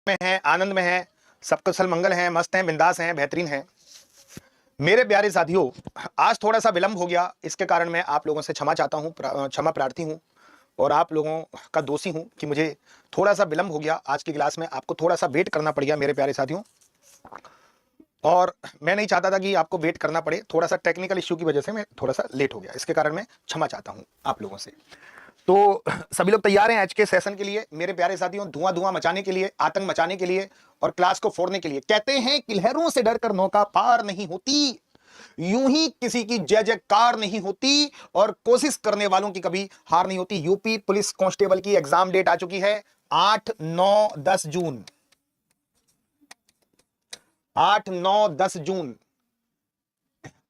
में हैं, आनंद में हैं, सब कुशल मंगल हैं, मस्त हैं, बिंदास हैं, बेहतरीन हैं। मेरे प्यारे साथियों, आज थोड़ा सा विलंब हो गया, इसके कारण मैं आप लोगों से क्षमा चाहता हूं, क्षमा प्रार्थी हूं और आप लोगों का दोषी हूं कि मुझे थोड़ा सा विलंब हो गया। आज की क्लास में आपको थोड़ा सा वेट करना पड़ गया मेरे प्यारे साथियों, और मैं नहीं चाहता था कि आपको वेट करना पड़े। थोड़ा सा टेक्निकल इश्यू की वजह से मैं थोड़ा सा लेट हो गया, इसके कारण मैं क्षमा चाहता हूं आप लोगों से। तो सभी लोग तैयार हैं आज के सेशन के लिए मेरे प्यारे साथियों, धुआं धुआं मचाने के लिए, आतंक मचाने के लिए और क्लास को फोड़ने के लिए। कहते हैं कि लहरों से डरकर नौका पार नहीं होती, यूं ही किसी की जय जयकार नहीं होती और कोशिश करने वालों की कभी हार नहीं होती। यूपी पुलिस कांस्टेबल की एग्जाम डेट आ चुकी है 8, 9, 10 जून। 8, 9, 10 जून,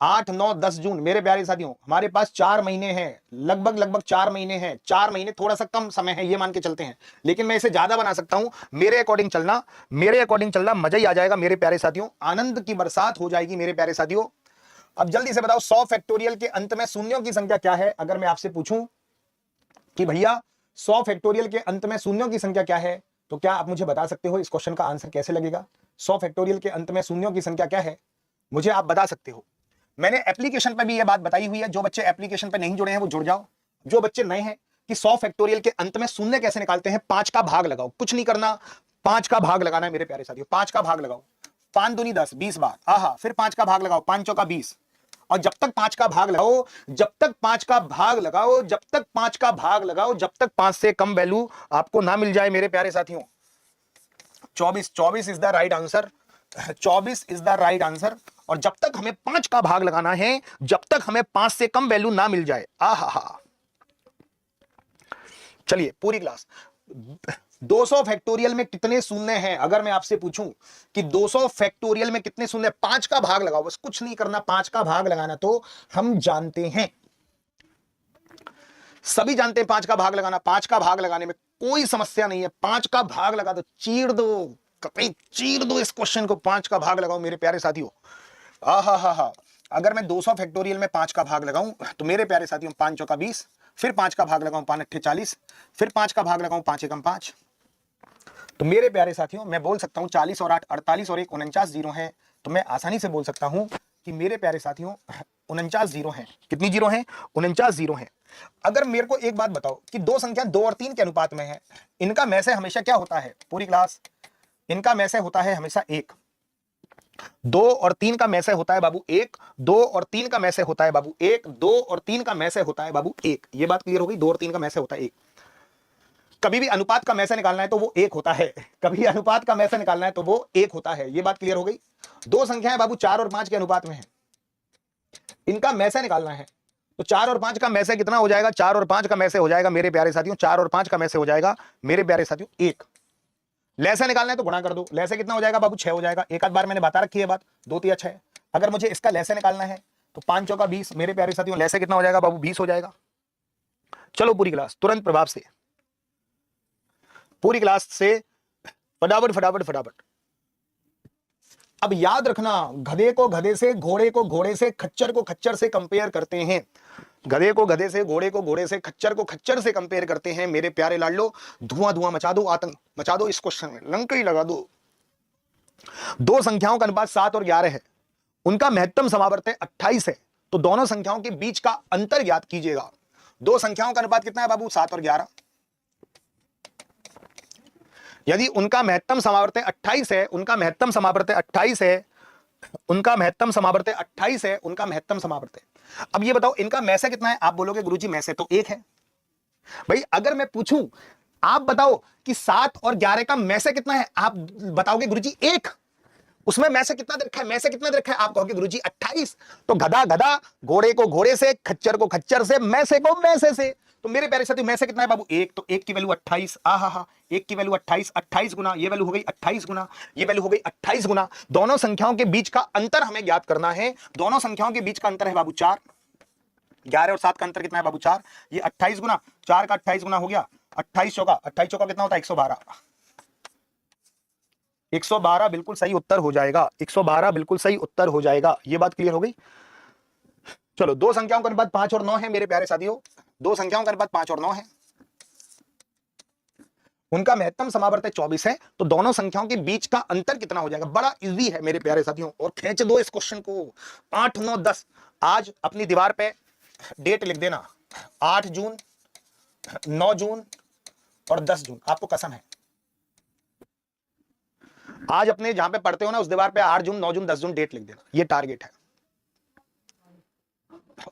8, 9, 10 जून मेरे प्यारे साथियों, हमारे पास 4 महीने हैं, लगभग 4 महीने हैं। 4 महीने थोड़ा सा कम समय है, ये मान के चलते हैं, लेकिन मैं इसे ज्यादा बना सकता हूं। मेरे अकॉर्डिंग चलना, मेरे अकॉर्डिंग चलना, मजा ही आ जाएगा मेरे प्यारे साथियों, आनंद की बरसात हो जाएगी मेरे प्यारे साथियों। अब जल्दी से बताओ, 100 फैक्टोरियल के अंत में शून्यों की संख्या क्या है? अगर मैं आपसे पूछूं कि भैया 100 फैक्टोरियल के अंत में शून्यों की संख्या क्या है, तो क्या आप मुझे बता सकते हो इस क्वेश्चन का आंसर कैसे लगेगा? 100 फैक्टोरियल के अंत में शून्यों की संख्या क्या है, मुझे आप बता सकते हो। मैंने एप्लीकेशन पे भी ये बात बताई हुई है, जो बच्चे एप्लीकेशन पे नहीं जुड़े हैं वो जुड़ जाओ। जो बच्चे नए हैं कि 100 फैक्टोरियल के अंत में शून्य कैसे निकालते हैं, 5 का भाग लगाओ, कुछ नहीं करना, 5 का भाग लगाना है मेरे प्यारे साथियों। 5 का भाग लगाओ, 5 दूनी 10, 20 बार, आहा, फिर 5 का भाग लगाओ, 5 चौका 20, और जब तक 5 का भाग लगाओ, जब तक 5 का भाग लगाओ, जब तक 5 का भाग लगाओ, जब तक 5 से कम वैल्यू आपको ना मिल जाए मेरे प्यारे साथियों। 24 is the right answer, 24 is the right answer. और जब तक हमें 5 का भाग लगाना है, जब तक हमें 5 से कम वैल्यू ना मिल जाए, आहा। चलिए पूरी क्लास, 200 फैक्टोरियल में कितने शून्य हैं? अगर मैं आपसे पूछूं कि 200 फैक्टोरियल में कितने शून्य, 5 का भाग लगाओ, बस कुछ नहीं करना, 5 का भाग लगाना तो हम जानते हैं, सभी जानते हैं 5 का भाग लगाना। 5 का भाग लगाने में कोई समस्या नहीं है, 5 का भाग लगा दो, चीर दो, कहीं चीर दो इस क्वेश्चन को, 5 का भाग लगाओ मेरे प्यारे साथियों। हा। अगर मैं 200 फैक्टोरियल में 5 का भाग लगाऊं तो मेरे प्यारे साथियों, 5 चौका 20, फिर 5 का भाग लगाऊं, 5 अट्ठे 40, फिर 5 का भाग लगाऊं, 5 एकम 5, तो मेरे प्यारे साथियों मैं बोल सकता हूं 40 और 8 48 और 1 49 जीरो है। तो मैं आसानी से बोल सकता हूं कि मेरे प्यारे साथियों 49 जीरो हैं। कितनी जीरो हैं? 49 जीरो हैं। अगर मेरे को एक बात बताओ कि दो संख्या 2 और 3 के अनुपात में है, इनका में से हमेशा क्या होता है? पूरी क्लास, इनका में से होता है हमेशा 1। 2 और 3 का में से होता है बाबू 1, 2 और 3 का में से होता है बाबू 1, 2 और 3 का में से होता है बाबू 1। ये बात क्लियर हो गई? 2 और 3 का में से होता है 1। कभी भी अनुपात का में से निकालना है तो वो 1 होता है, कभी अनुपात का में से निकालना है तो वो 1 होता है। ये बात क्लियर हो गई? दो संख्याएं बाबू 4 और 5 के अनुपात में है, इनका में से निकालना है तो 4 और 5 का में से कितना हो जाएगा? 4 और 5 का में से हो जाएगा मेरे प्यारे साथियों, 4 और 5 का में से हो जाएगा मेरे प्यारे साथियों 1। लैसे निकालना है तो गुणा कर दो, लैसे कितना हो जाएगा बाबू? 6 हो जाएगा। एक आध बार मैंने बता रखी है बात, 2 तिया 6। अगर मुझे इसका लैसे निकालना है तो 5 चौका 20 मेरे प्यारे साथियों, लैसे कितना हो जाएगा बाबू? 20 हो जाएगा। चलो पूरी क्लास तुरंत प्रभाव से, पूरी क्लास से फटाफट फटाफट फटाफट। अब याद रखना, गधे को गधे से, घोड़े को घोड़े से, खच्चर को खच्चर से कंपेयर करते हैं। गधे को गधे से, घोड़े को घोड़े से, खच्चर को खच्चर से कंपेयर करते हैं मेरे प्यारे लाडलो। धुआं धुआं मचा दो, आतंक मचा दो, इस क्वेश्चन में लंका ही लगा दो। दो संख्याओं का अनुपात 7 और 11 है, उनका महत्तम समावर्त 28 है, तो दोनों संख्याओं के बीच का अंतर ज्ञात कीजिएगा। दो संख्याओं का अनुपात कितना है बाबू? 7 और 11। यदि उनका महत्तम समावर्त 28 है, उनका महत्तम समावर्त 28 है, उनका महत्तम समावर्त 28 है, उनका महत्तम समावर्त। अब ये बताओ इनका में से कितना है? आप बोलोगे गुरुजी में से तो 1 है। भाई अगर मैं पूछूं, आप बताओ कि 7 और 11 का में से कितना है, आप बताओगे गुरुजी 1। उसमें में से कितना दे रखा है? में से कितना दे रखा है? आप कहोगे गुरुजी 28। तो गधा गधा, घोड़े को घोड़े से, खच्चर को खच्चर से, में से को में से। तो मेरे प्यारे साथियों में से कितना है बाबू? 1। तो 1 की वैल्यू 28, आहा, 1 की वैल्यू 28, 28 गुना ये वैल्यू हो गई 28 गुना, ये वैल्यू हो गई 28 गुना। दोनों संख्याओं के बीच का अंतर हमें ज्ञात करना है। दोनों संख्याओं के बीच का अंतर है बाबू 4। 11 और 7 का अंतर कितना है बाबू? 4। ये 28 गुना 4 का 28 गुना हो गया 28 चौका, 28 चौका कितना होता है? 112। 112 बिल्कुल सही उत्तर हो जाएगा, 112 बिल्कुल सही उत्तर हो जाएगा। ये बात क्लियर हो गई? चलो, दो संख्याओं का अनुपात 5 और 9 है मेरे प्यारे साथियों, दो संख्याओं का अनुपात 5 और 9 है। उनका महत्तम समावर्त 24 है, तो दोनों संख्याओं के बीच का अंतर कितना हो जाएगा? बड़ा इजी है मेरे प्यारे साथियों, और खींच दो इस क्वेश्चन को। 8, 9, 10 आज अपनी दीवार पे डेट लिख देना, 8 जून, 9 जून और 10 जून। आपको कसम है, आज अपने जहां पे पढ़ते हो ना उस दीवार पे 8 जून, 9 जून, 10 जून डेट लिख देना, ये टारगेट है।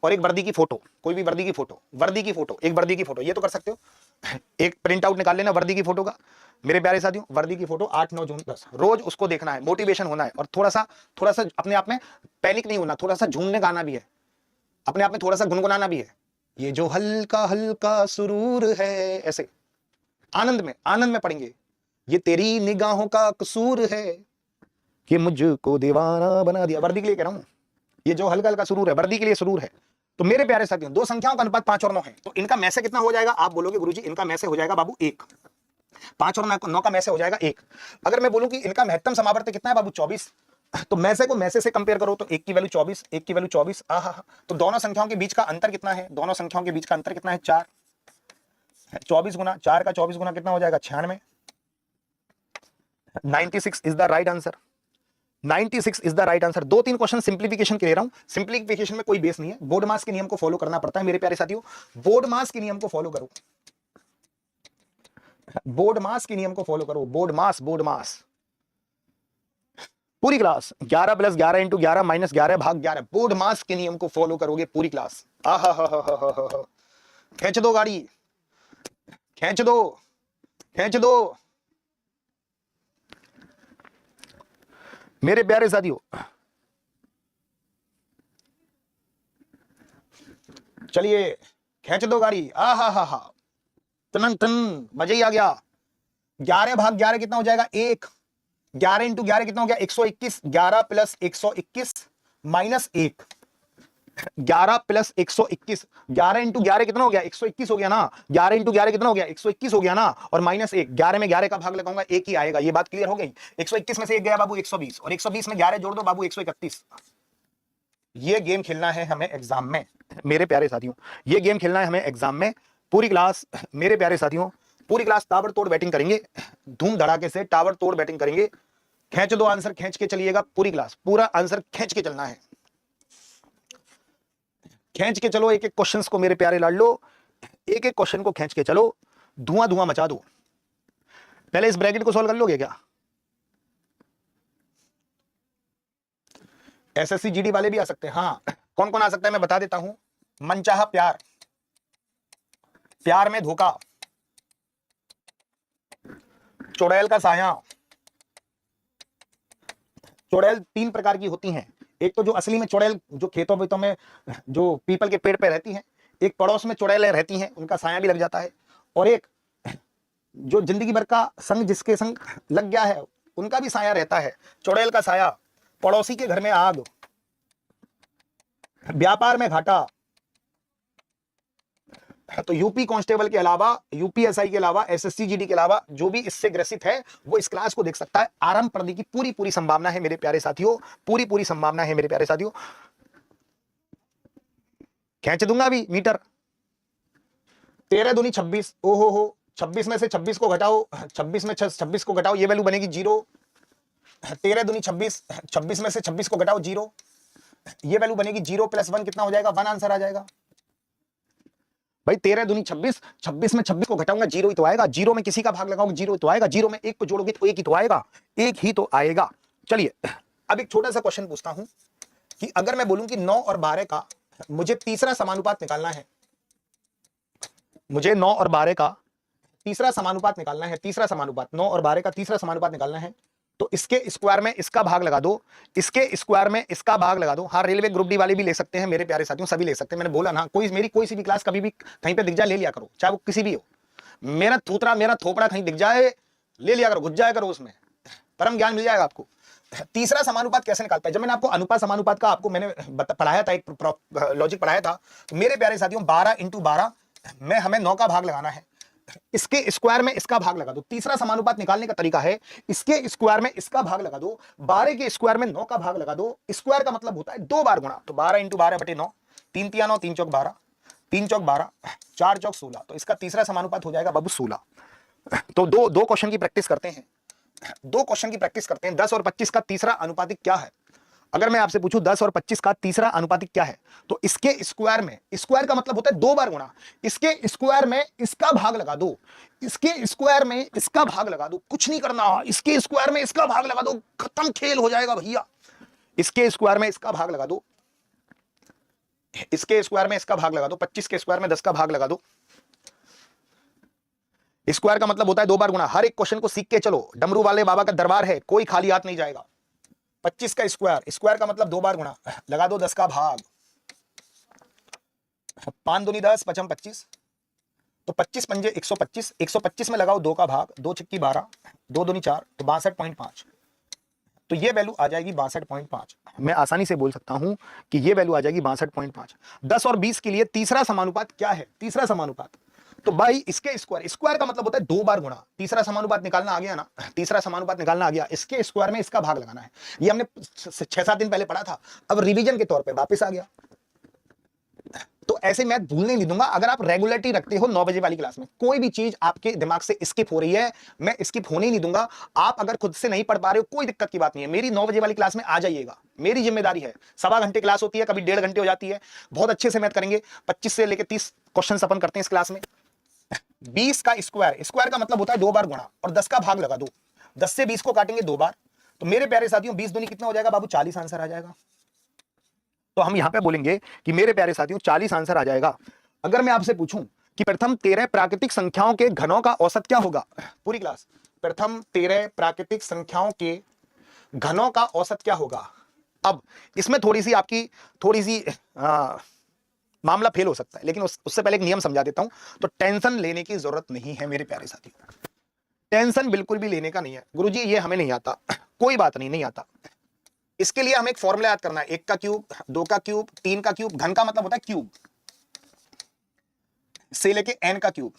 और एक वर्दी की फोटो, कोई भी वर्दी की फोटो, वर्दी की फोटो, एक वर्दी की फोटो, ये तो कर सकते हो, एक प्रिंट आउट निकाल लेना वर्दी की फोटो का। मेरे प्यारे साथियों, वर्दी की फोटो 8, 9 जून 10, रोज उसको देखना है, मोटिवेशन होना है, और थोड़ा सा अपने आप में पैनिक नहीं होना, थोड़ा सा झूमने गाना भी है, अपने आप में थोड़ा सा गुनगुनाना भी है। ये जो हल्का हल्का सुरूर है, ऐसे आनंद में पढ़ेंगे। ये तेरी निगाहों का कसूर है कि मुझको दीवाना बना दिया, वर्दी के लिए कह रहा हूं। ये जो हल्का हल्का सुरूर है, वर्दी के लिए सुरूर है। तो मेरे प्यारे साथियों, दो संख्याओं का अनुपात 5 और 9 है, तो इनका में से कितना हो जाएगा? आप बोलोगे गुरुजी इनका में से हो जाएगा बाबू 1, 5 और 9 का में से हो जाएगा 1। अगर मैं बोलूं कि इनका महत्तम समावर्त कितना है बाबू? 24, तो में से को में से कंपेयर करो तो 1 की वैल्यू 24, 1 की वैल्यू 24। तो दोनों संख्याओं के बीच का अंतर कितना है? दोनों संख्याओं के बीच का अंतर कितना है? 4। 24 गुना 4 का 24 गुना कितना हो जाएगा? 96। 96 is the right answer. 96 is the right answer. 2-3 question simplification के ले रहा हूं, सिंप्लीफिकेशन में कोई बेस नहीं है, बोर्ड मास के नियम को फॉलो करना पड़ता है मेरे प्यारे साथियों। बोर्ड मास के नियम को फॉलो करो, बोर्ड मास के नियम को फॉलो करो, बोर्ड मास। पूरी क्लास 11 + 11 × 11 - 11 भाग 11, बोर्ड मास के नियम को फॉलो करोगे पूरी क्लास। खींच दो गाड़ी, खींच दो मेरे प्यारे साथियों। चलिए खींच दो गाड़ी। टन टन, मजा ही आ गया। 11 भाग 11 कितना हो जाएगा? 1। 11 × 11 कितना हो गया? 121। 11 + 121 - 1। 11 + 121, 11 × 11 कितना हो गया? 121 हो गया ना। 11 × 11 कितना हो गया? 121 हो गया ना। और -1, 11 में 11 का भाग लगाऊंगा 1 ही आएगा। ये बात क्लियर हो गई। 121 में से 1 गया बाबू 120, और 120 में 11 जोड़ दो बाबू 131। ये गेम खेलना है हमें एग्जाम में मेरे प्यारे साथियों, ये गेम खेलना है हमें एग्जाम में। पूरी क्लास मेरे प्यारे साथियों, पूरी क्लास ताबड़तोड़ बैटिंग करेंगे, धूम धड़ाके से ताबड़तोड़ बैटिंग करेंगे। खींच दो आंसर, खींच के चलिएगा पूरी क्लास, पूरा आंसर खींच के चलना है। खींच के चलो एक एक क्वेश्चंस को मेरे प्यारे लाडलो, एक एक क्वेश्चन को खींच के चलो, धुआं धुआं मचा दो। पहले इस ब्रैकेट को सॉल्व कर लोगे क्या? एसएससी जीडी वाले भी आ सकते हैं। हाँ, कौन कौन आ सकता है मैं बता देता हूं। मनचाहा प्यार, प्यार में धोखा, चुड़ैल का साया। चुड़ैल 3 प्रकार की होती हैं। एक तो जो असली में चुड़ैल जो खेतों वेतों में जो पीपल के पेड़ पे रहती हैं, एक पड़ोस में चुड़ैलें रहती हैं, उनका साया भी लग जाता है, और एक जो जिंदगी भर का संग जिसके संग लग गया है उनका भी साया रहता है। चुड़ैल का साया, पड़ोसी के घर में आग, व्यापार में घाटा। तो यूपी कांस्टेबल के अलावा, यूपीएसआई के अलावा, एसएससी जीडी के अलावा जो भी इससे ग्रसित है वो इस क्लास को देख सकता है। आराम पढ़ने की पूरी संभावना है मेरे प्यारे साथियों, पूरी संभावना है मेरे प्यारे साथियों। खींच दूंगा अभी मीटर। 13 दूनी 26, ओहो हो, 26 में से 26 को घटाओ, 26 में 26 को घटाओ, ये वैल्यू बनेगी 0। 13 दूनी 26, 26 में से 26 को घटाओ 0, ये वैल्यू बनेगी 0 + 1 कितना हो जाएगा? 1 आंसर आ जाएगा भाई। 13 दूनी 26, 26 में 26 को घटाऊंगा 0 ही तो आएगा। 0 में किसी का भाग लगाऊंगा 0 तो आएगा। 0 में 1 को जोड़ोगे तो 1 ही तो आएगा, 1 ही तो आएगा। चलिए अब एक छोटा सा क्वेश्चन पूछता हूं कि अगर मैं बोलूं कि 9 और 12 का मुझे तीसरा समानुपात निकालना है, मुझे 9 और 12 का तीसरा समानुपात निकालना है, तीसरा समानुपात 9 और 12 का तीसरा समानुपात निकालना है, तो इसके स्क्वायर में इसका भाग लगा दो, इसके स्क्वायर में इसका भाग लगा दो। हाँ, रेलवे ग्रुप डी वाले भी ले सकते हैं मेरे प्यारे साथियों, सभी ले सकते हैं। मैंने बोला ना, मेरी कोई सी भी क्लास कभी भी कहीं पे दिख जाए ले लिया करो, चाहे वो किसी भी हो। मेरा थूतरा, मेरा थोपड़ा कहीं दिख जाए ले लिया करो, घुस जाया करो, उसमें परम ज्ञान मिल जाएगा आपको। तीसरा समानुपात कैसे निकालता है? जब मैंने आपको अनुपात समानुपात का आपको मैंने पढ़ाया था, एक लॉजिक पढ़ाया था, तो मेरे प्यारे साथियों 12 × 12 में हमें 9 का भाग लगाना है, इसके स्क्वायर में इसका भाग लगा दो। तीसरा समानुपात निकालने का तरीका है, इसके स्क्वायर में इसका भाग लगा दो, 12 के स्क्वायर में 9 का भाग लगा दो। स्क्वायर का मतलब होता है 2 बार गुणा, तो 12 × 12/9, 3 × 9, 3 × 12, 3 × 12, 4 × 16, तो इसका तीसरा समानुपात हो जाएगा बाबू 16। तो दो दो क्वेश्चन की प्रैक्टिस करते हैं, 10 और 25 का तीसरा अनुपातिक क्या है? अगर मैं आपसे पूछूं 10 और 25 का तीसरा अनुपातिक क्या है, तो इसके स्क्वायर में, स्क्वायर का मतलब होता है दो बार गुणा, इसके स्क्वायर में इसका भाग लगा दो, इसके स्क्वायर में इसका भाग लगा दो, कुछ नहीं करना, इसके स्क्वायर में इसका भाग लगा दो, खत्म खेल हो जाएगा भैया। इसके स्क्वायर में इसका भाग लगा दो, इसके स्क्वायर में इसका भाग लगा दो, 25 के स्क्वायर में 10 का भाग लगा दो। स्क्वायर का मतलब होता है दो बार गुणा। हर एक क्वेश्चन को सीख के चलो, डमरू वाले बाबा का दरबार है, कोई खाली हाथ नहीं जाएगा। 25 का स्क्वायर, स्क्वायर का मतलब दो बार गुणा, लगा दो 10 का भाग, 5 दूनी 10, 5 25, तो 25 पंजे 125, 125 में लगाओ 2 का भाग, 2 छिक्की 12, 2 दूनी 4, तो 62.5, तो ये वैल्यू आ जाएगी 62.5। मैं आसानी से बोल सकता हूं कि ये वैल्यू आ जाएगी 62.5। 10 और 20 के लिए तीसरा समानुपात क्या है? तीसरा समानुपात, तो भाई इसके स्क्वायर, स्क्वायर का मतलब होता है दो बार गुणा, तीसरा समानुपात निकालना आ गया ना, तीसरा समानुपात निकालना आ गया, इसके स्क्वायर में इसका भाग लगाना है। ये हमने 6-7 दिन पहले पढ़ा था, अब रिवीजन के तौर पे वापस आ गया। तो ऐसे मैथ भूलने नहीं दूंगा। अगर आप रेगुलरिटी रखते हो 9 बजे वाली क्लास में, कोई भी चीज आपके दिमाग से स्किप हो रही है, मैं स्किप होने ही नहीं दूंगा। आप अगर खुद से नहीं पढ़ पा रहे हो, कोई दिक्कत की बात नहीं है, मेरी 9 बजे वाली क्लास में आ जाइएगा, मेरी जिम्मेदारी है। 1.25 घंटे क्लास होती है, कभी 1.5 घंटे हो जाती है, बहुत अच्छे से मैथ करेंगे। 25 से लेकर 30 क्वेश्चन अपन करते हैं इस क्लास में। 20 का स्क्वायर, स्क्वायर का मतलब होता है दो बार गुणा, और 10 का भाग लगा दो, 10 से 20 को काटेंगे 2 बार, तो मेरे प्यारे साथियों 20 दूनी कितना हो जाएगा बाबू? 40 आंसर आ जाएगा। तो हम यहां पे बोलेंगे कि मेरे प्यारे साथियों 40 आंसर आ जाएगा। अगर मैं आपसे पूछूं कि प्रथम 13 प्राकृतिक संख्याओं के घनों का औसत क्या होगा, पूरी क्लास, प्रथम 13 प्राकृतिक संख्याओं के घनों का औसत क्या होगा? अब इसमें थोड़ी सी मामला फेल हो सकता है, लेकिन उससे पहले एक नियम समझा देता हूं। तो टेंशन लेने की जरूरत नहीं है मेरे प्यारे साथियों, टेंशन बिल्कुल भी लेने का नहीं है। गुरुजी ये हमें नहीं आता, कोई बात नहीं, नहीं आता। इसके लिए हमें एक फॉर्मूला याद करना है, 1 का क्यूब, 2 का क्यूब, 3 का क्यूब, घन का मतलब होता है क्यूब, से लेके n का क्यूब।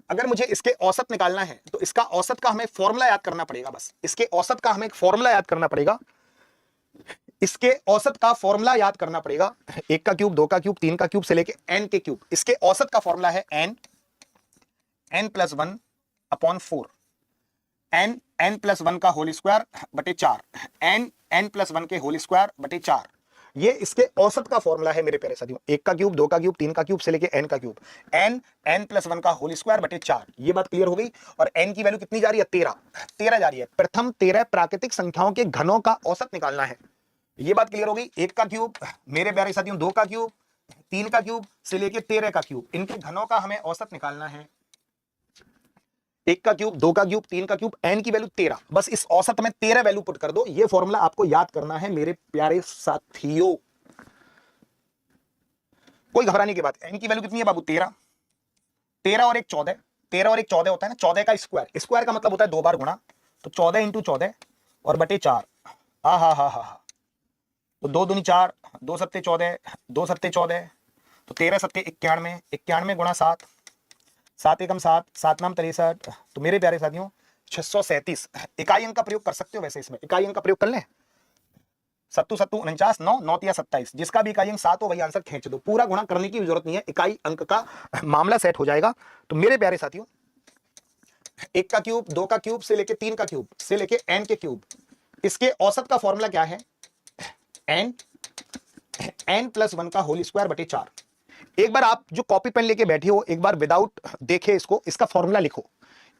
अगर मुझे इसके औसत निकालना है तो इसका औसत का हमें फॉर्मूला याद करना पड़ेगा, बस इसके औसत का हमें एक फॉर्मूला याद करना पड़ेगा, इसके औसत का फॉर्मूला याद करना पड़ेगा। 1 का क्यूब, 2 का क्यूब, 3 का क्यूब से लेके n के क्यूब, इसके औसत का फॉर्मूला है n plus 1 upon 4, n plus 1 का होल स्क्वायर बटे 4, n प्लस 1 के होल स्क्वायर बटे 4, ये इसके औसत का फॉर्मूला है मेरे प्यारे साथियों। 1 का क्यूब, 2 का क्यूब, 3 का क्यूब से लेके n का क्यूब, n प्लस 1 का होल स्क्वायर बटे 4, ये बात क्लियर हो गई। और n की वैल्यू कितनी जा रही है? 13 जा रही है। प्रथम 13 प्राकृतिक संख्याओं के घनों का औसत निकालना है, ये बात क्लियर हो गई। 1 का क्यूब मेरे प्यारे साथियों, 2 का क्यूब, 3 का क्यूब से लेके 13 का क्यूब, इनके घनों का हमें औसत निकालना है। 1 का क्यूब, 2 का क्यूब, 3 का क्यूब, n की वैल्यू 13, बस इस औसत में 13 वैल्यू पुट कर दो। ये फॉर्मूला आपको याद करना है मेरे प्यारे साथियों, कोई घबराने की बात। n की वैल्यू कितनी है बाबू? 13, 13 और 1 14, 13 और 1 14 होता है ना, 14 का स्क्वायर, स्क्वायर का मतलब होता है दो बार गुणा, तो 14 इंटू 14 और बटे 4, हा, तो 2 दूनी 4, 2 सत्ते 14, 2 सत्ते 14, तो 13 सत्ते 91, 91 गुणा 7, 7 एकम 7, 7 नाम 63, तो मेरे प्यारे साथियों 637। इकाई अंक का प्रयोग कर सकते हो, वैसे इसमें इकाई अंक का प्रयोग कर लें। 7 7 49, 9 9 या 27, जिसका भी इकाई अंक 7 हो वही आंसर खींच दो, पूरा गुणा करने की जरूरत नहीं है, इकाई अंक का मामला सेट हो जाएगा। तो मेरे प्यारे साथियों 1 का क्यूब, 2 का क्यूब से लेके 3 का क्यूब से लेके n के क्यूब, इसके औसत का फॉर्मूला क्या है? n प्लस 1 का होल स्क्वायर बटे 4। एक बार आप जो कॉपी पेन लेके बैठे हो, एक बार विदाउट देखे इसको, इसका फॉर्मूला लिखो,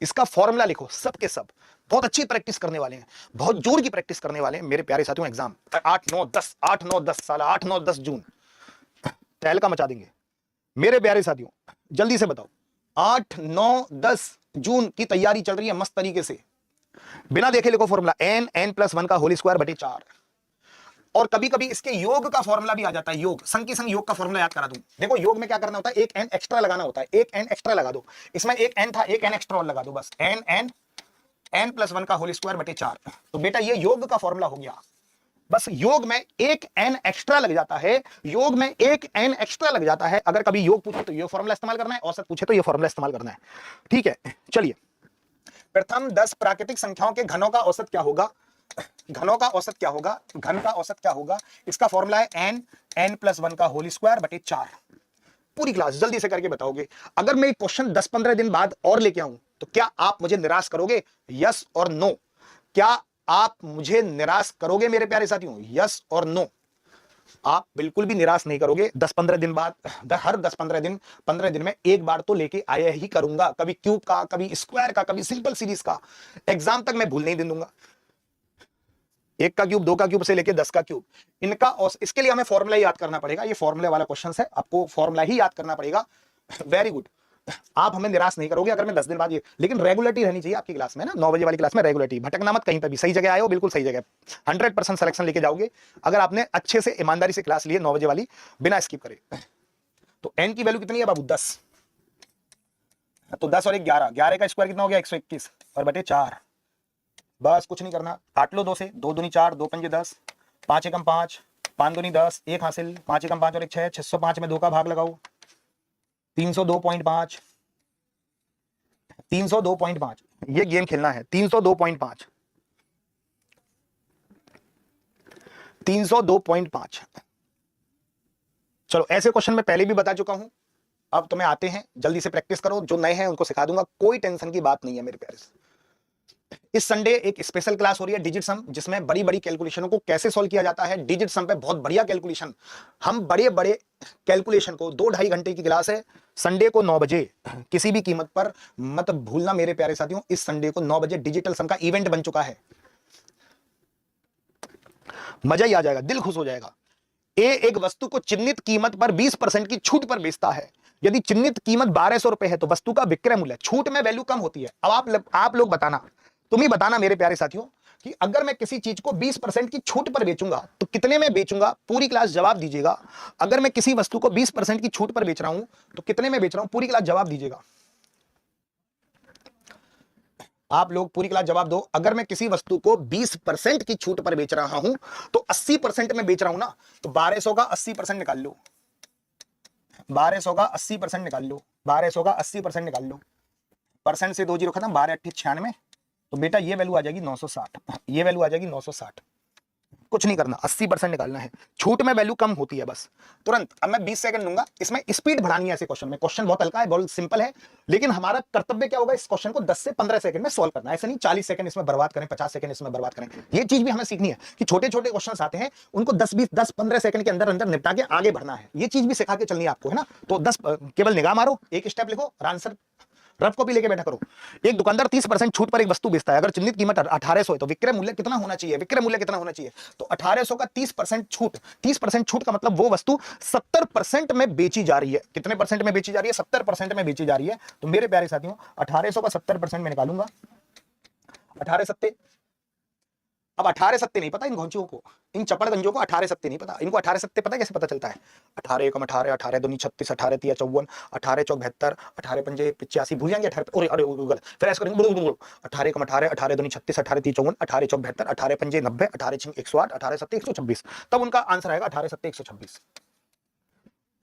इसका फॉर्मूला लिखो, सब के सब बहुत अच्छी प्रैक्टिस करने वाले हैं, बहुत जोर की प्रैक्टिस करने वाले हैं मेरे प्यारे साथियों। एग्जाम 8 9 10 8 9 10 साला 8 9 10 जून तहलका मचा देंगे मेरे प्यारे साथियों। जल्दी से बताओ, 8 9 10 जून की तैयारी चल रही है मस्त तरीके से, बिना देखे लिखो फॉर्मूला n प्लस 1 का होल स्क्वायर बटे 4। और कभी कभी इसके योग का फॉर्मूला भी आ जाता है, योग, संग की संग योग का फॉर्मूला याद करा दूं। देखो योग में क्या करना होता है, एक n एक्स्ट्रा लगाना होता है, एक n एक्स्ट्रा लगा दो, इसमें एक n था, एक n एक्स्ट्रा और लगा दो, बस n प्लस 1 का होल स्क्वायर बटे 4। तो बेटा ये योग का फॉर्मूला हो गया, बस योग में एक n एक्स्ट्रा लग जाता है, योग में एक n एक्स्ट्रा लग जाता है। अगर कभी योग पूछे तो ये फॉर्मूला इस्तेमाल करना है, औसत पूछे तो ये फॉर्मूला इस्तेमाल करना है, ठीक है। चलिए, प्रथम 10 प्राकृतिक संख्याओं के घनों का औसत क्या होगा? घनों का औसत क्या होगा? घन का औसत क्या होगा? इसका फॉर्मूला है n प्लस 1 का होल स्क्वायर बटे 4। पूरी क्लास जल्दी से करके बताओगे। अगर मैं एक क्वेश्चन 10-15 दिन बाद और लेके आऊं तो तो क्या आप मुझे निराश करोगे? यस और नो। क्या आप मुझे निराश करोगे मेरे प्यारे साथियों? यस और नो। आप बिल्कुल भी निराश नहीं करोगे। 10-15 दिन बाद, हर 10-15 दिन में एक बार तो लेके आया ही करूंगा, कभी क्यूब का, कभी स्क्वायर का, कभी सिंपल सीरीज का। एग्जाम तक मैं भूल नहीं दूंगा। 1 का क्यूब, 2 का क्यूब से लेके 10 का क्यूब, इनका। और इसके लिए हमें फॉर्मूला याद करना पड़ेगा। ये फॉर्मूले वाला क्वेश्चन है, आपको फॉर्मूला ही याद करना पड़ेगा। Very good. आप हमें निराश नहीं करोगे अगर मैं 10 दिन बाद ये, लेकिन रेगुलरिटी रहनी चाहिए आपकी क्लास में ना, 9 बजे वाली क्लास में रेगुलरिटी। भटकना मत कहीं पे भी, सही जगह आए हो, बिल्कुल सही जगह। 100% सिलेक्शन लेके जाओगे अगर आपने अच्छे से ईमानदारी से क्लास ली है 9 बजे वाली, बिना स्किप करे। तो एन की वैल्यू कितनी है बाबू? 10। तो 10 और 11, 11 का स्क्वायर कितना हो गया? 121 और बटे 4। बस कुछ नहीं करना, काट लो 2 से। 2 दूनी 4, 2 पंजे 10, 5 एकम 5, 5 दूनी 10, 1 हासिल, 5 एकम 5 और 1 6, 605 में 2 का भाग लगाओ, 302.5, 302.5। ये गेम खेलना है। 302.5, 302.5। चलो, ऐसे क्वेश्चन मैं पहले भी बता चुका हूं, अब तुम्हें आते हैं, जल्दी से प्रैक्टिस करो। जो नए हैं उनको सिखा दूंगा, कोई टेंशन की बात नहीं है मेरे प्यारे। इस संडे एक स्पेशल क्लास हो रही है डिजिट सम, जिसमें बड़ी बड़ी कैलकुलेशनों को कैसे सॉल्व किया जाता है। डिजिट सम पे बहुत बढ़िया कैलकुलेशन, हम बड़े बड़े कैलकुलेशन को 2-2.5 घंटे की क्लास है। संडे को 9 बजे, किसी भी कीमत पर मत भूलना मेरे प्यारे साथियों। इस संडे को 9 बजे डिजिटल सम का इवेंट बन चुका है। मजा ही आ जाएगा, दिल खुश हो जाएगा। ए एक वस्तु को चिन्हित कीमत पर 20% की छूट पर बेचता है। यदि चिन्हित कीमत 1200 रुपए है तो वस्तु का विक्रय मूल्य, छूट में वैल्यू कम होती है। अब आप लोग बताना, तुम ही बताना मेरे प्यारे साथियों, कि अगर मैं किसी चीज को 20% की छूट पर बेचूंगा तो कितने में बेचूंगा? पूरी क्लास जवाब दीजिएगा। अगर मैं किसी वस्तु को 20% की छूट पर बेच रहा हूं तो कितने में बेच रहा हूं? पूरी क्लास जवाब दीजिएगा। आप लोग पूरी क्लास जवाब दो। अगर मैं किसी वस्तु को 20% की छूट पर बेच रहा हूं तो 80% में बेच रहा हूं ना, तो 1200 का 80% निकाल लो। 1200 का 80% निकाल लो। 1200 का 80% निकाल लो। परसेंट से 2 जीरो खत्म, 12 8 96। तो बेटा ये वैल्यू आ जाएगी 960। ये वैल्यू आ जाएगी 960। कुछ नहीं करना, 80% निकालना है। छूट में वैल्यू कम होती है बस, तुरंत। अब मैं 20 सेकंड लूंगा, इसमें स्पीड बढ़ानी है ऐसे क्वेश्चन में। क्वेश्चन बहुत हल्का है, बहुत सिंपल है, लेकिन हमारा कर्तव्य क्या होगा? इस क्वेश्चन को 10 से 15 सेकंड में सॉल्व करना है। ऐसे नहीं 40 सेकंड इसमें बर्बाद करें, 50 सेकंड इसमें बर्बाद करें। ये चीज भी हमें सीखनी है कि छोटे छोटे क्वेश्चन आते हैं, उनको 10-15 सेकंड के अंदर अंदर निपटा के आगे बढ़ना है। ये चीज भी सिखा के चलनी है आपको, है ना। तो 10 केवल निगाह मारो, एक स्टेप लिखो और आंसर रफ कॉपी लेके बैठा करो। एक दुकानदार 30% छूट पर एक वस्तु बेचता है। अगर चिन्हित कीमत 1800 है तो विक्रय मूल्य कितना होना चाहिए? विक्रय मूल्य कितना होना चाहिए? तो 1800 का 30% छूट, 30% छूट का मतलब वो वस्तु 70% में बेची जा रही है। कितने परसेंट में बेची जा रही है? 70% में बेची जा रही है। तो मेरे प्यारे साथियों, 1800 का 70% में निकालूंगा, 18 सत्ते। अब 18 सत्ते नहीं पता इन घोंचियों को, इन चपड़गंजों को 18 सत्ते नहीं पता। इनको 18 सत्ते पता कैसे पता चलता है? 18 एकम 18, 18 दूनी 36, 18 तिया 54, 18 चौक 72, 18 पंजे 85। भूल जाएंगे 18। अरे गलत, फिर ऐसे करेंगे। 18 एकम 18, 18 दूनी 36, 18 तिया 54, 18 चौक 72, 18 पंजे 90, 18 छिंग 108, 18 सत्ते 126। तब उनका आंसर आएगा 18 सत्ते 126।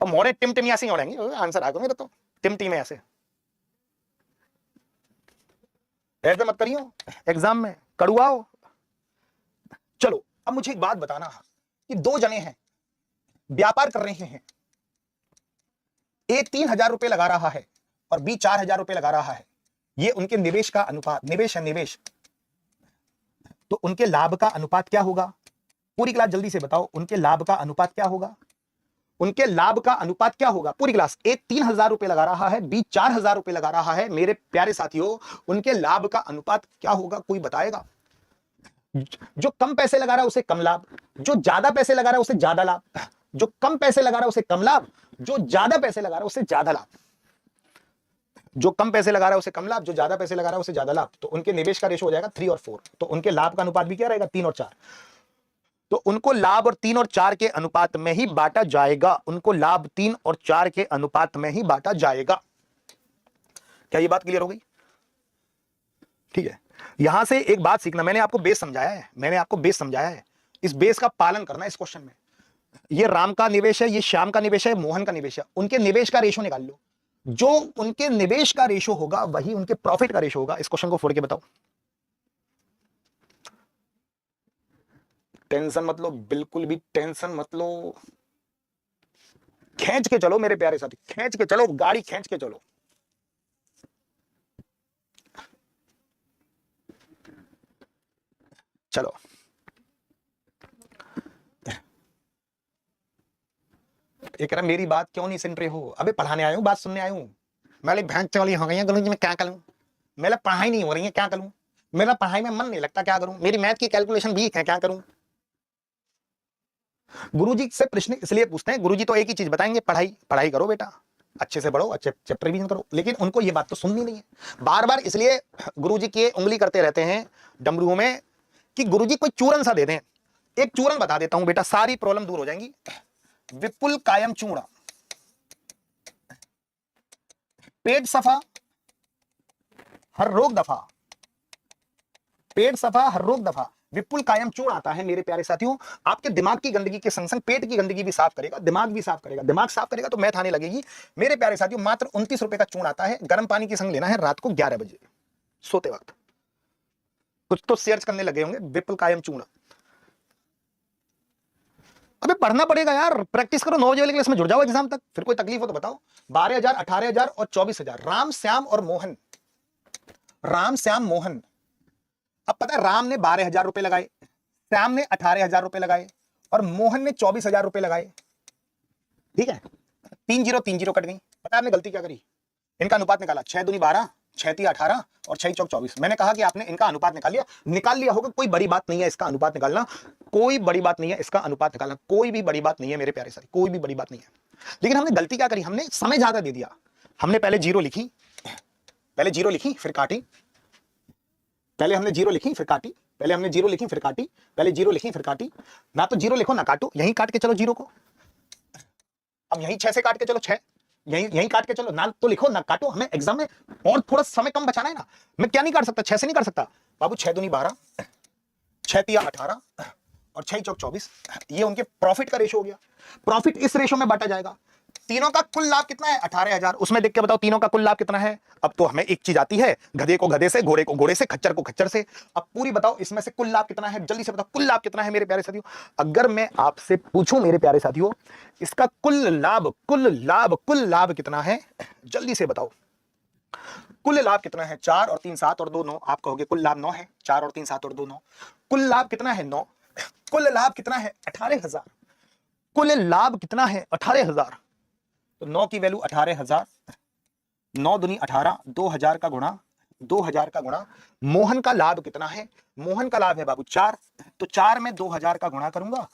अब मोड़े टिम ऐसे ही उड़ेंगे, आंसर आएगा मेरा तो टिम में ऐसे। ऐसे मत करियो, एग्जाम में कड़ुआओ। चलो, अब मुझे एक बात बताना कि 2 जने हैं, व्यापार कर रहे हैं। ए 3000 रुपए लगा रहा है और बी 4000 रुपए लगा रहा है। ये उनके निवेश का अनुपात, निवेश है निवेश, तो उनके लाभ का अनुपात क्या होगा? पूरी क्लास जल्दी से बताओ, उनके लाभ का अनुपात क्या होगा? उनके लाभ का अनुपात क्या होगा? पूरी क्लास। ए 3000 रुपए लगा रहा है, बी 4000 रुपए लगा रहा है। मेरे प्यारे साथियों, उनके लाभ का अनुपात क्या होगा? कोई बताएगा? जो कम पैसे लगा रहा है उसे कम लाभ, जो ज्यादा पैसे लगा रहा है उसे ज्यादा लाभ, जो कम पैसे लगा रहा है उसे कम लाभ, जो ज्यादा पैसे लगा रहा है उसे ज्यादा लाभ। जो कम पैसे लगा रहा है उसे कम लाभ, जो ज्यादा पैसे लगा रहा है उसे ज्यादा लाभ। तो उनके निवेश का रेशो हो जाएगा 3 और 4। तो उनके लाभ का अनुपात भी क्या रहेगा? 3 और 4। तो उनको लाभ और 3 और 4 के अनुपात में ही बांटा जाएगा। उनको लाभ 3 और 4 के अनुपात में ही बांटा जाएगा। क्या ये बात क्लियर हो गई? ठीक है। यहां से एक बात सीखना, मैंने आपको बेस समझाया है, मैंने आपको बेस समझाया है, इस बेस का पालन करना इस क्वेश्चन में। ये राम का निवेश है, ये श्याम का निवेश है, मोहन का निवेश है। उनके निवेश का रेशो निकाल लो। जो उनके निवेश का रेशो होगा वही उनके प्रॉफिट का रेशो होगा। इस क्वेश्चन को फोड़ के बताओ। टेंशन मत लो, बिल्कुल भी टेंशन मत लो। खींच के चलो मेरे प्यारे साथी, खींच के चलो, गाड़ी खींच के चलो। चलो ये कह रहा मेरी बात क्यों नहीं सुन रहे हो? अबे पढ़ाने आया हूं, बात सुनने आया हूं। मैं भैंस चौली हो गई है गुरुजी, मैं क्या करूं? मेरा पढ़ाई नहीं हो रही है, क्या करूं? मेरा पढ़ाई में मन नहीं लगता, क्या करूं? मेरी मैथ की कैलकुलेशन वीक है, क्या करूं? गुरुजी से प्रश्न इसलिए पूछते हैं, गुरुजी तो एक ही चीज बताएंगे, पढ़ाई पढ़ाई करो बेटा, अच्छे से पढ़ो, अच्छे चैप्टर रिवीजन करो। लेकिन उनको ये बात तो सुननी नहीं है। बार बार इसलिए गुरुजी की उंगली करते रहते हैं डमरुओं में कि गुरुजी कोई चूरन सा दे दें। एक चूरन बता देता हूं बेटा, सारी प्रॉब्लम दूर हो जाएंगी। विपुल कायम चूड़ा, पेट सफा हर रोग दफा, पेट सफा हर रोग दफा। विपुल कायम चूर्ण आता है मेरे प्यारे साथियों, आपके दिमाग की गंदगी के संग संग पेट की गंदगी भी साफ करेगा, दिमाग भी साफ करेगा। दिमाग साफ करेगा तो मैथ आने लगेगी। मेरे प्यारे साथियों मात्र 29 रुपए का चूर्ण आता है, गर्म पानी के संग लेना है रात को 11 बजे सोते वक्त। कुछ तो सर्च करने लगे होंगे विपुल कायम चूर्ण। अबे पढ़ना पड़ेगा यार, प्रैक्टिस करो, 9 बजे वाली क्लास में जुड़ जाओ एग्जाम तक। फिर कोई तकलीफ हो तो बताओ। 12,000, 18,000 और 24,000। राम श्याम और मोहन, राम श्याम मोहन। अब पता है राम ने 12,000 रुपए लगाए, श्याम ने 18,000 रुपए लगाए और मोहन ने 24,000 रुपए लगाए। ठीक है, 3 जीरो 3 जीरो कट गई। पता है आपने गलती क्या करी? इनका अनुपात निकाला, 6 दूनी 12, 6 तिया 18 और 6 चौक 24। मैंने कहा कि आपने इनका अनुपात निकाल लिया होगा। कोई बड़ी बात नहीं है इसका अनुपात निकालना, कोई बड़ी बात नहीं है इसका अनुपात निकालना, कोई भी बड़ी बात नहीं है मेरे प्यारे साथी, कोई भी बड़ी बात नहीं है। लेकिन हमने गलती क्या करी? हमने समय ज्यादा दे दिया। हमने पहले जीरो लिखी, फिर काटी। पहले हमने जीरो लिखी फिर काटी, पहले हमने जीरो लिखी फिर काटी, पहले जीरो लिखी फिर काटी। ना तो जीरो लिखो ना काटो, यहीं काट के चलो जीरो को। अब यहीं 6 से काट के चलो 6, यहीं काट के चलो। ना तो लिखो ना काटो, हमें एग्जाम में और थोड़ा समय कम बचाना है ना। मैं क्या नहीं काट सकता? 6 से नहीं काट सकता बाबू। 6 दूनी 12, 6 तिया 18 और 6 चौक 24। ये उनके प्रॉफिट का रेशो हो गया। प्रॉफिट इस रेशो में बांटा जाएगा। तीनों का कुल लाभ कितना है? 18,000। उसमें देख के बताओ तीनों का कुल लाभ कितना है। अब तो हमें एक चीज आती है, गधे को गधे से, घोड़े को घोड़े से, खच्चर को खच्चर से। अब पूरी बताओ इसमें से कुल लाभ कितना है, जल्दी से बताओ कुल लाभ कितना है मेरे प्यारे साथियों। अगर मैं आपसे पूछूं मेरे प्यारे साथियों, इसका कुल लाभ कितना है, जल्दी से बताओ कुल लाभ कितना है। 4 और 3 7 और 2 9। आप कहोगे कुल लाभ 9 है, 4 और 3 7 और 2 9। कुल लाभ कितना है? 9। कुल लाभ कितना है? 18,000। कुल लाभ कितना है? 18,000। तो 9 की वैल्यू 18,000, 9 दूनी 18, 2,000 का गुणा, 2,000 का गुणा। मोहन का लाभ कितना है? मोहन का लाभ है बाबू 4, तो 4 में 2,000 का गुणा करूंगा।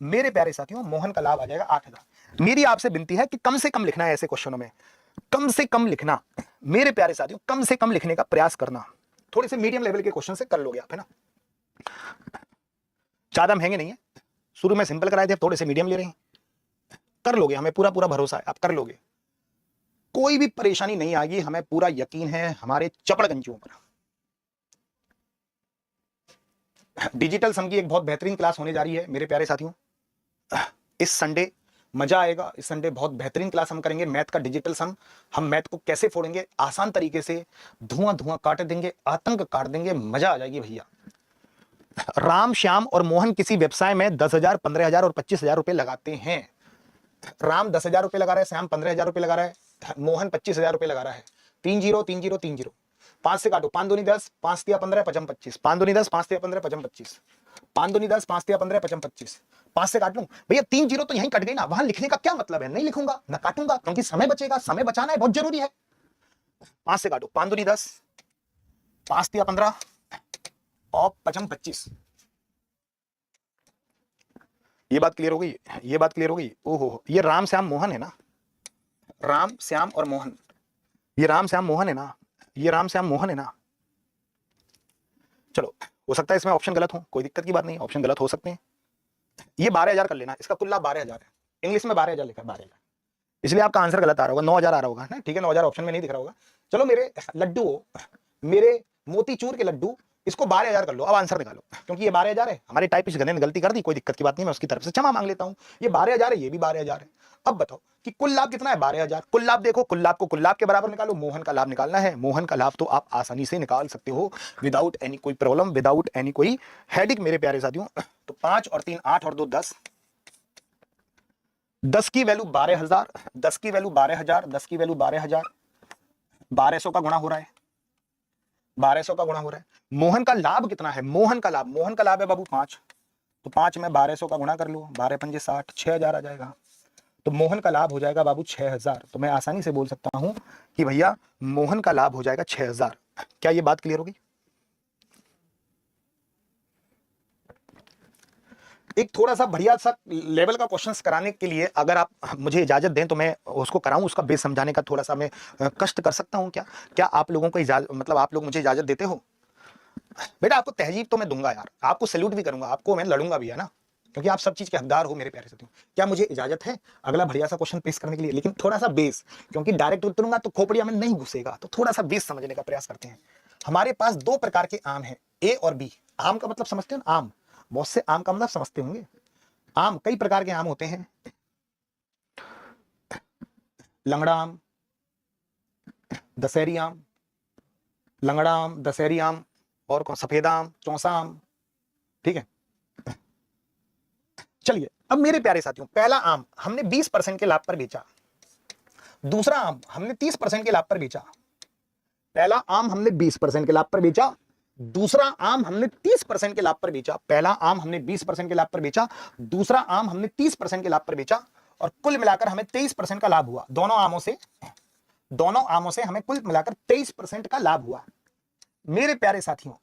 मेरे प्यारे साथियों मोहन का लाभ आ जाएगा 8,000। मेरी आपसे विनती है कि कम से कम लिखना है ऐसे क्वेश्चनों में, कम से कम लिखना मेरे प्यारे साथियों, कम से कम लिखने का प्रयास करना। थोड़े से मीडियम लेवल के क्वेश्चन से कर लोगे आप, है ना। ज्यादा महंगे नहीं है, शुरू में सिंपल कराए थे, अब थोड़े से मीडियम ले रहे हैं। कर लोगे, हमें पूरा पूरा भरोसा है आप कर लोगे, कोई भी परेशानी नहीं आएगी, हमें पूरा यकीन है हमारे चपड़गंजियों पर। डिजिटल सम की एक बहुत बेहतरीन क्लास होने जा रही है मेरे प्यारे साथियों। इस संडे मजा आएगा, इस संडे बहुत बेहतरीन क्लास हम करेंगे मैथ का डिजिटल सम। हम मैथ को कैसे फोड़ेंगे आसान तरीके से, धुआं धुआं काट देंगे, आतंक काट देंगे, मजा आ जाएगी भैया। राम श्याम और मोहन किसी व्यवसाय में 10,000, 15,000 और 25,000 रुपए लगाते हैं। राम 10,000 रुपए लगा रहा है, श्याम 15,000 रुपए लगा रहा है, मोहन 25,000 रुपए लगा रहा है। 3 जीरो 3 जीरो 3 जीरो, 5 से काटो, 5 दूनी 10, 5 तिया 15, 55 25, 5 दूनी 10, 5 तिया 15, 55 25, 5 दूनी 10, 5 तिया 15, 55 25, 5 से काट लूं भैया। 3 जीरो तो यहीं कट गई ना, वहां लिखने का क्या मतलब है? नहीं लिखूंगा ना काटूंगा, क्योंकि समय बचेगा, समय बचाना है बहुत जरूरी है। 5 से काटो, 5 दूनी 10, 5 तिया 15 और 55 25। ये बात क्लियर हो गई, ये बात क्लियर हो गई। ओहो, ये राम श्याम मोहन है ना, राम श्याम और मोहन, ये राम श्याम मोहन है ना, ये राम श्याम मोहन है ना। चलो हो सकता है इसमें ऑप्शन गलत हो, कोई दिक्कत की बात नहीं, ऑप्शन गलत हो सकते हैं। ये 12,000 कर लेना, इसका कुल लाभ 12,000 है। इंग्लिश में 12,000 लिखा है, 12,000, इसलिए आपका आंसर गलत आ रहा होगा, 9,000 आ रहा होगा ना। ठीक है, 9,000 ऑप्शन में नहीं दिख रहा होगा। चलो मेरे लड्डू, मेरे मोतीचूर के लड्डू, इसको 12,000 कर लो। अब आंसर निकालो, क्योंकि ये 12,000 है। हमारे टाइपिस्ट गधे ने गलती कर दी, कोई दिक्कत की बात नहीं, मैं उसकी तरफ से क्षमा मांग लेता हूं। ये 12,000 है, ये भी 12,000 है। अब बताओ कि कुल लाभ कितना है? 12,000। कुल लाभ देखो, कुल लाभ को कुल लाभ के बराबर निकालो। मोहन का लाभ निकालना है, मोहन का लाभ तो आप आसानी से निकाल सकते हो विदाउट एनी कोई प्रॉब्लम, विदाउट एनी कोई हेडिक मेरे प्यारे साथियों। तो 5 और 3 8 और 2 10, 10 की वैल्यू 12,000, 10 की वैल्यू 12,000, 10 की वैल्यू 12,000, 1200 का गुणा हो रहा है। 1200 का गुणा हो रहा है। मोहन का लाभ कितना है? मोहन का लाभ है बाबू 5, तो 5 में 1200 का गुणा कर लो, 12 पंजे 60, 6000 आ जाएगा। तो मोहन का लाभ हो जाएगा बाबू 6000। तो मैं आसानी से बोल सकता हूं कि भैया मोहन का लाभ हो जाएगा 6000। क्या ये बात क्लियर होगी? एक थोड़ा सा बढ़िया सा लेवल का क्वेश्चंस कराने के लिए अगर आप मुझे इजाजत दें तो मैं उसको कराऊं, उसका बेस समझाने का थोड़ा सा मैं कष्ट कर सकता हूं क्या? क्या आप लोगों को मतलब आप लोग मुझे इजाजत देते हो? बेटा आपको तहजीब तो मैं दूंगा यार, आपको सैल्यूट भी करूंगा, आपको मैं लड़ूंगा भी, है ना, क्योंकि आप सब चीज के हकदार हो मेरे प्यारे साथियों। क्या मुझे इजाजत है अगला बढ़िया सा क्वेश्चन पेश करने के लिए? लेकिन थोड़ा सा बेस, क्योंकि डायरेक्ट उतरूंगा तो खोपड़िया में नहीं घुसेगा, तो थोड़ा सा बेस समझने का प्रयास करते हैं। हमारे पास दो प्रकार के आम है, ए और बी। आम का मतलब समझते हो ना? आम, बहुत से आम का मतलब समझते होंगे। आम कई प्रकार के आम होते हैं, लंगड़ा आम, दशहरी आम, लंगड़ा आम, दशहरी आम, और कौन? सफेद आम, चौसा आम, ठीक है। चलिए अब मेरे प्यारे साथियों, पहला आम हमने 20% के लाभ पर बेचा, दूसरा आम हमने 30% के लाभ पर बेचा। पहला आम हमने 20% के लाभ पर बेचा, दूसरा आम हमने 30% के लाभ पर बेचा। पहला आम हमने 20% के लाभ पर बेचा, दूसरा आम हमने 30% के लाभ पर बेचा, और कुल मिलाकर हमें 23% का लाभ हुआ। दोनों आमों से हमें कुल मिलाकर 23% का लाभ हुआ। मेरे प्यारे साथियों,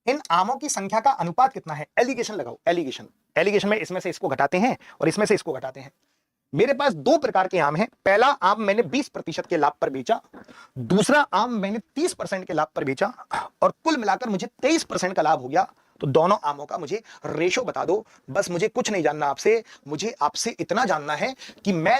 इन आमों की संख्या का अनुपात कितना है? एलिगेशन लगाओ, एलिगेशन में इसमें से इसको घटाते हैं और इसमें से इसको घटाते हैं। मेरे पास दो प्रकार के आम हैं, पहला आम मैंने 20% के लाभ पर बेचा, दूसरा आम मैंने 30% के लाभ पर बेचा, और कुल मिलाकर मुझे 23% का लाभ हो गया। तो दोनों आमों का मुझे रेशो बता दो, बस मुझे कुछ नहीं जानना आपसे, मुझे आपसे इतना जानना है कि मैं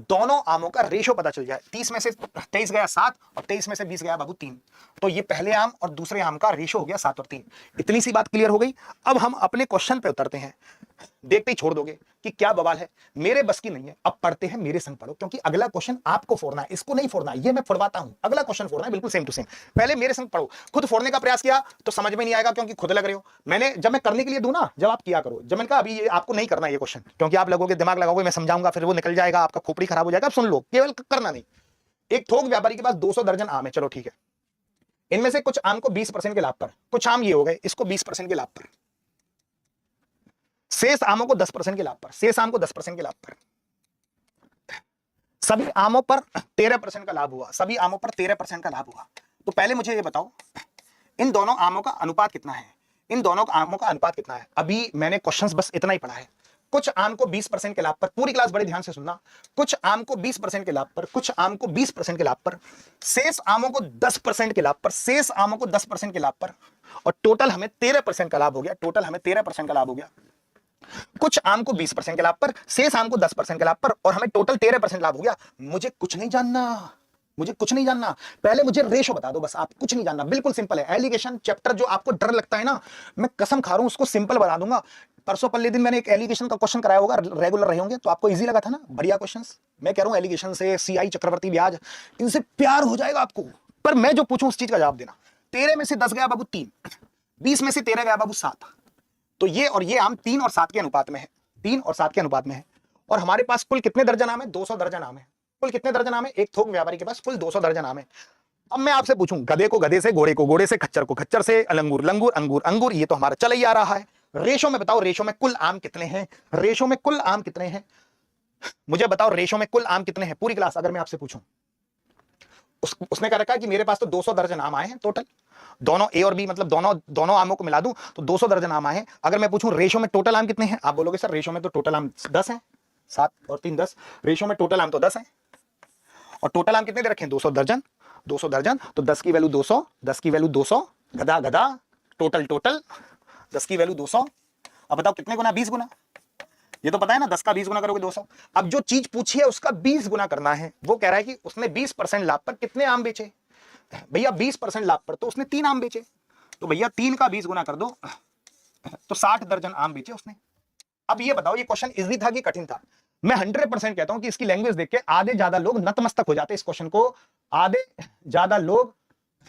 दोनों आमों का रेशो पता चल जाए। 30 में से 23 गया 7 और 23 में से 20 गया बाबू 3, तो ये पहले आम और दूसरे आम का रेशो हो गया 7 और 3। इतनी सी बात क्लियर हो गई। अब हम अपने क्वेश्चन पे उतरते हैं। देखते ही छोड़ दोगे कि क्या बवाल है, मेरे बस की नहीं है। अब पढ़ते हैं, मेरे संग पढ़ो, क्योंकि अगला क्वेश्चन आपको फोड़ना है, इसको नहीं फोड़ना, ये मैं फोड़वाता हूं। अगला क्वेश्चन फोड़ना है बिल्कुल सेम टू सेम। पहले मेरे संग पढ़ो, खुद फोड़ने का प्रयास किया तो समझ में नहीं आएगा, क्योंकि खुद लग रहे हो। जब मैं करने के लिए दूं ना, जब आप किया करो। जब मैंने कहा अभी ये आपको नहीं करना ये क्वेश्चन, क्योंकि आप लोगों के दिमाग लगाओगे, मैं समझाऊंगा, फिर वो निकल जाएगा, आपका खोपड़ी खराब हो जाएगा। सुन लो, केवल करना नहीं। एक थोक व्यापारी के पास 200 दर्जन आम है, चलो ठीक है। इनमें से कुछ आम को 20% के लाभ पर, कुछ आम ये हो गए इसको 20% के लाभ पर, शेष आमों को 10% के लाभ पर, शेष आम को 10% के लाभ पर, सभी आमों पर 13% का लाभ हुआ, सभी आमों पर 13% का लाभ हुआ। तो पहले मुझे ये बताओ, इन दोनों आमों का अनुपात कितना है? इन दोनों आमों का अनुपात कितना है? अभी मैंने क्वेश्चंस बस इतना ही पढ़ा है। कुछ आम को 20% के लाभ पर, पूरी क्लास बड़े ध्यान से सुनना, कुछ आम को 20% के लाभ पर, कुछ आम को 20% के लाभ पर, शेष आमों को 10% के लाभ पर, शेष आमों को 10% के लाभ पर, और टोटल हमें 13% का लाभ हो गया। टोटल हमें 13% का लाभ हो गया। कुछ आम को 20% के लाभ पर, शेष आम को 10% के लाभ पर, और हमें टोटल 13% लाभ हो गया। मुझे कुछ नहीं जानना, मुझे कुछ नहीं जानना, पहले मुझे रेशो बता दो बस। आप कुछ नहीं जानना, बिल्कुल सिंपल है। एलिगेशन चैप्टर जो आपको डर लगता है ना, मैं कसम खा रहा हूं उसको सिंपल बता दूंगा। परसों पल्ले दिन मैंने एक एलिगेशन का क्वेश्चन कराया होगा, रेगुलर रहे होंगे तो आपको इजी लगा था ना, बढ़िया क्वेश्चंस। मैं कह रहा हूं एलिगेशन से, सीआई, चक्रवर्ती ब्याज, इनसे प्यार हो जाएगा आपको। पर मैं जो पूछूं उस चीज का जवाब देना। 13 में से 10 गया बाबू 3, 20 में से 13 गया बाबू 7, तो ये और ये आम 3 और 7 के अनुपात में है, 3 और 7 के अनुपात में है। और हमारे पास कुल कितने दर्जन आम है? 200 दर्जन आम है। कुल कितने दर्जन आम है? एक थोक व्यापारी के पास कुल 200 दर्जन आम है। अब मैं आपसे पूछूं, गधे को गधे से, घोड़े को घोड़े से, खच्चर को खच्चर से, लंगूर लंगूर, अंगूर अंगूर, ये तो हमारा चल ही आ रहा है। रेशो में बताओ, रेशो में कुल आम कितने हैं? रेशो में कुल आम कितने हैं? मुझे बताओ रेशो में कुल आम कितने हैं? पूरी क्लास अगर मैं आपसे पूछूं, उसने कह रखा है कि मेरे पास तो 200 दर्जन आम आए हैं टोटल, दोनों ए और बी, मतलब दोनों आमों को मिला दूं तो 200 दर्जन आम आए हैं। अगर मैं पूछूं रेशो में टोटल आम कितने हैं, आप बोलोगे सर रेशो में तो टोटल आम 10 हैं, 7 और 3 10, रेशो में टोटल आम तो 10 हैं। और टोटल आम कितने दे रखे हैं? 200 दर्जन, 200 दर्जन, तो 10 की वैल्यू 200, 10 की वैल्यू 200, गधा गधा, टोटल टोटल, 10 की वैल्यू 200। अब बताओ कितने गुना? 20 गुना। ये तो पता है ना, 10 का 20 गुना करोगे 200। अब जो चीज पूछी है उसका 20 गुना करना है। वो कह रहा है कि उसने 20% लाभ पर कितने आम बेचे? भैया 20% लाभ पर तो उसने 3 आम बेचे, तो भैया 3 का 20 गुना कर दो तो 60 दर्जन आम बेचे उसने। अब ये बताओ, ये क्वेश्चन इजी था कि कठिन था? मैं 100% कहता हूं कि इसकी लैंग्वेज देख के आधे ज्यादा लोग नतमस्तक हो जाते इस क्वेश्चन को, आधे ज्यादा लोग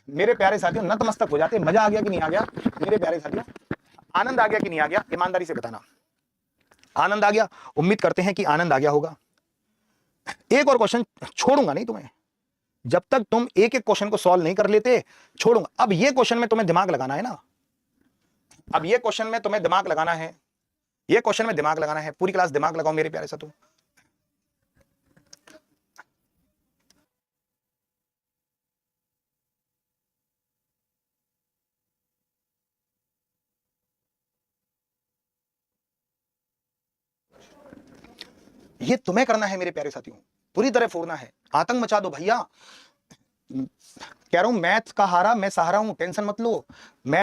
मेरे प्यारे साथियों नतमस्तक हो जाते। मजा आ गया कि नहीं आ गया मेरे प्यारे साथियों? आनंद आ गया कि नहीं आ गया? ईमानदारी से बताना, आनंद आ गया? उम्मीद करते हैं कि आनंद आ गया होगा। एक और क्वेश्चन छोड़ूंगा नहीं तुम्हें, जब तक तुम एक एक क्वेश्चन को सॉल्व नहीं कर लेते छोड़ूंगा। अब ये क्वेश्चन में तुम्हें दिमाग लगाना है ना, अब ये क्वेश्चन में तुम्हें दिमाग लगाना है, ये क्वेश्चन में दिमाग लगाना है। पूरी क्लास दिमाग लगाओ मेरे प्यारे साथियों। ये तुम्हें करना है मेरे प्यारे साथियों, पूरी तरह फोड़ना है, आतंक मचा दो भैया। कह रहा हूं मैथ्स का हारा मैं सहारा हूं, टेंशन मत लो। मैं